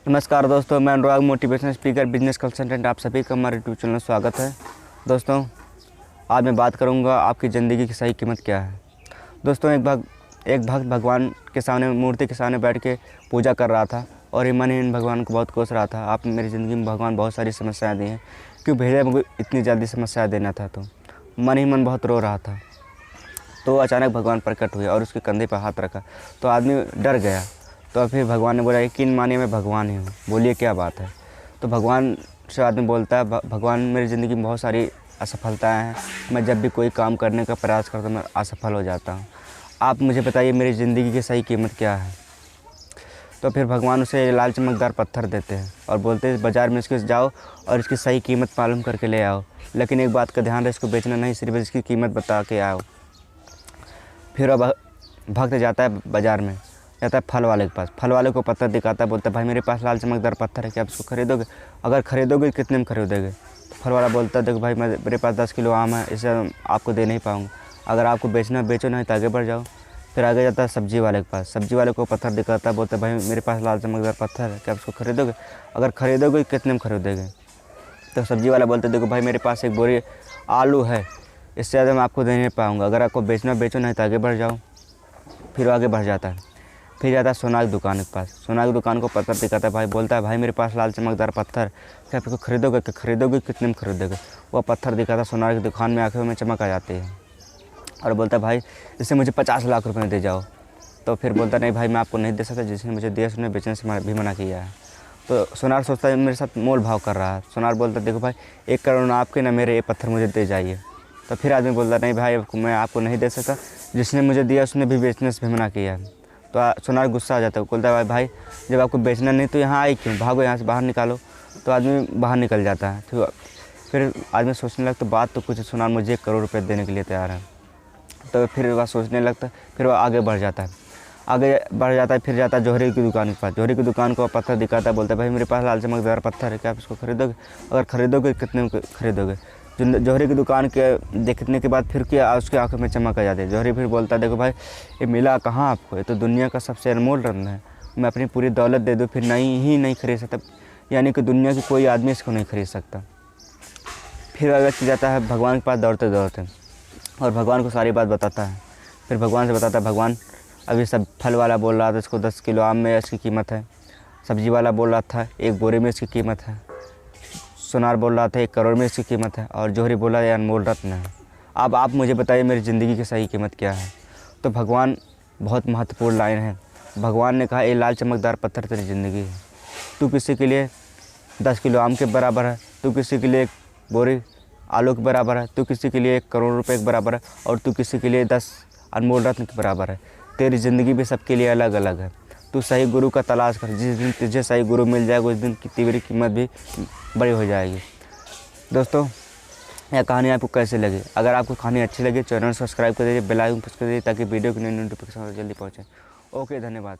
नमस्कार दोस्तों, मैं अनुराग मोटिवेशनल स्पीकर बिजनेस कंसल्टेंट। आप सभी का हमारे यूट्यूब चैनल में स्वागत है। दोस्तों, आज मैं बात करूंगा आपकी ज़िंदगी की सही कीमत क्या है। दोस्तों, एक भक्त भगवान के सामने, मूर्ति के सामने बैठ के पूजा कर रहा था और मन ही भगवान को बहुत कोस रहा था। आप मेरी ज़िंदगी में भगवान बहुत सारी समस्याएँ दी हैं, क्यों भेजा मुझे इतनी जल्दी समस्याएँ देना था। तो मन ही मन बहुत रो रहा था। तो अचानक भगवान प्रकट हुए और उसके कंधे पर हाथ रखा तो आदमी डर गया। तो फिर भगवान ने बोला, यकीन मानिए मैं भगवान ही हूँ, बोलिए क्या बात है। तो भगवान से आदमी बोलता है, भगवान मेरी ज़िंदगी में बहुत सारी असफलताएं हैं, मैं जब भी कोई काम करने का प्रयास करता हूँ मैं असफल हो जाता हूँ। आप मुझे बताइए मेरी ज़िंदगी की सही कीमत क्या है। तो फिर भगवान उसे लाल चमकदार पत्थर देते हैं और बोलते हैं बाज़ार में इसके जाओ और इसकी सही कीमत मालूम करके ले आओ, लेकिन एक बात का ध्यान रहे, इसको बेचना नहीं, सिर्फ इसकी कीमत बता के आओ। फिर अब भक्त जाता है बाज़ार में, जाता है फल वाले के पास, फल वाले को पत्थर दिखाता है, बोलता है भाई मेरे पास लाल चमकदार पत्थर है, क्या आप इसको खरीदोगे? अगर खरीदोगे कितने में खरीदोगे? तो फल वाला बोलता है देखो भाई मेरे पास 10 किलो आम है, इसे आपको दे नहीं पाऊँगा, अगर आपको बेचना बेचो, नहीं तो आगे बढ़ जाओ। फिर आगे जाता है सब्ज़ी वाले के पास, सब्ज़ी वाले को पत्थर दिखाता है, बोलता है भाई मेरे पास लाल चमकदार पत्थर है, क्या आप इसको खरीदोगे? अगर खरीदोगे कितने में खरीदोगे? तो सब्ज़ी वाला बोलता है देखो भाई मेरे पास एक बोरी आलू है, इससे ज़्यादा मैं आपको दे नहीं पाऊँगा, अगर आपको बेचना बेचो, नहीं तो आगे बढ़ जाओ। फिर आगे बढ़ जाता है, फिर जाता है सोनार की दुकान के पास, सोनार की दुकान को पत्थर दिखाता है, भाई बोलता है भाई मेरे पास लाल चमकदार पत्थर, क्या आप इसको खरीदोगे? क्या खरीदोगे कितने में खरीदोगे? वो पत्थर दिखाता है, सोनार की दुकान में आंखों में चमक आ जाती है और बोलता है भाई इससे मुझे 50 लाख रुपये दे जाओ। तो फिर बोलता नहीं भाई मैं आपको नहीं दे सकता, जिसने मुझे दिया उसने बेचने से भी मना किया है। तो सोनार सोचता है मेरे साथ मोल भाव कर रहा है। सोनार बोलता है देखो भाई 1 करोड़ ना आपके ना मेरे, ये पत्थर मुझे दे जाइए। तो फिर आदमी बोलता नहीं भाई मैं आपको नहीं दे सकता, जिसने मुझे दिया उसने भी बेचने से भी मना किया है। तो सोनार गुस्सा आ जाता है, बोलता है भाई जब आपको बेचना नहीं तो यहाँ आई क्यों, भागो यहाँ से बाहर निकालो। तो आदमी बाहर निकल जाता है। फिर आदमी सोचने लगता बात तो कुछ, सोनार मुझे 1 करोड़ रुपये देने के लिए तैयार है। तो फिर वह सोचने लगता है, फिर वह आगे बढ़ जाता है, फिर जाता है जोहरी की दुकान के पास, जोहरी की दुकान को पत्थर दिखाता है, बोलता है भाई मेरे पास लाल चमकदार पत्थर है, क्या आप इसको खरीदोगे? अगर खरीदोगे कितने में खरीदोगे? जोहरी की दुकान के देखने के बाद फिर क्या उसकी आंखों में चमक आ जाती है। जोहरी फिर बोलता है देखो भाई ये मिला कहाँ आपको, ये तो दुनिया का सबसे अनमोल रत्न है, मैं अपनी पूरी दौलत दे दूँ फिर नहीं खरीद सकता, यानी कि दुनिया की कोई आदमी इसको नहीं खरीद सकता। फिर व्यक्ति जाता है भगवान के पास दौड़ते दौड़ते और भगवान को सारी बात बताता है। फिर भगवान से बताता है, भगवान अभी सब फल वाला बोल रहा था इसको 10 किलो आम में इसकी कीमत है, सब्जी वाला बोल रहा था 1 बोरे में इसकी कीमत है, सोनार बोल रहा था 1 करोड़ में इसकी कीमत है और जोहरी बोला ये अनमोल रत्न है। अब आप मुझे बताइए मेरी ज़िंदगी की सही कीमत क्या है। तो भगवान बहुत महत्वपूर्ण लाइन है। भगवान ने कहा ये लाल चमकदार पत्थर तेरी ज़िंदगी है, तू किसी के लिए 10 किलो आम के बराबर है, तू किसी के लिए 1 बोरी आलू के बराबर है, तू किसी के लिए 1 करोड़ रुपए के बराबर है और तू किसी के लिए 10 अनमोल रत्न के बराबर है। तेरी ज़िंदगी भी सबके लिए अलग अलग है। तू सही गुरु का तलाश कर, जिस दिन तुझे सही गुरु मिल जाएगा उस दिन की तेरी कीमत भी बड़ी हो जाएगी। दोस्तों, यह कहानी आपको कैसे लगी? अगर आपको कहानी अच्छी लगी चैनल सब्सक्राइब कर दीजिए, बेल आइकन प्रेस कर दीजिए ताकि वीडियो की नई नोटिफिकेशन जल्दी पहुँचे। ओके, धन्यवाद।